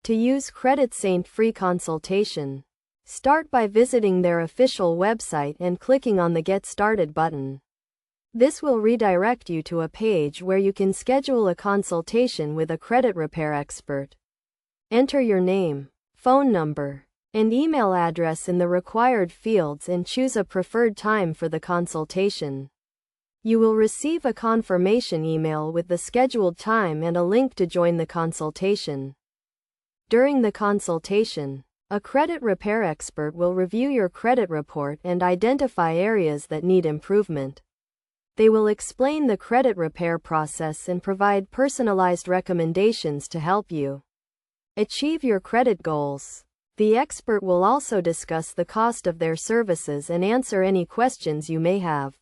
To use CreditSaint free consultation, start by visiting their official website and clicking on the Get Started button. This will redirect you to a page where you can schedule a consultation with a credit repair expert. Enter your name, phone number, and email address in the required fields and choose a preferred time for the consultation. You will receive a confirmation email with the scheduled time and a link to join the consultation. During the consultation, a credit repair expert will review your credit report and identify areas that need improvement. They will explain the credit repair process and provide personalized recommendations to help you achieve your credit goals. The expert will also discuss the cost of their services and answer any questions you may have.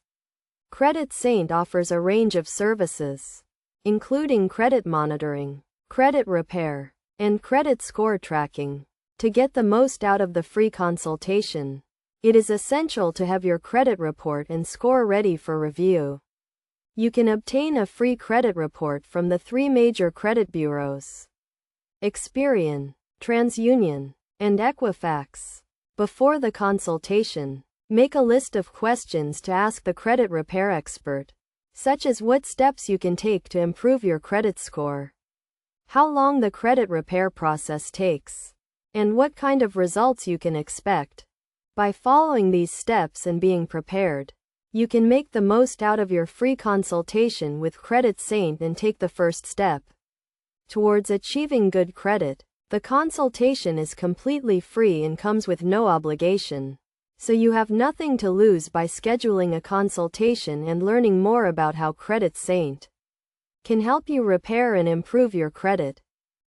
CreditSaint offers a range of services, including credit monitoring, credit repair, and credit score tracking. To get the most out of the free consultation, it is essential to have your credit report and score ready for review. You can obtain a free credit report from the 3 major credit bureaus: Experian, TransUnion, and Equifax. Before the consultation, make a list of questions to ask the credit repair expert, such as what steps you can take to improve your credit score, how long the credit repair process takes, and what kind of results you can expect. By following these steps and being prepared, you can make the most out of your free consultation with CreditSaint and take the first step towards achieving good credit. The consultation is completely free and comes with no obligation, so you have nothing to lose by scheduling a consultation and learning more about how CreditSaint can help you repair and improve your credit.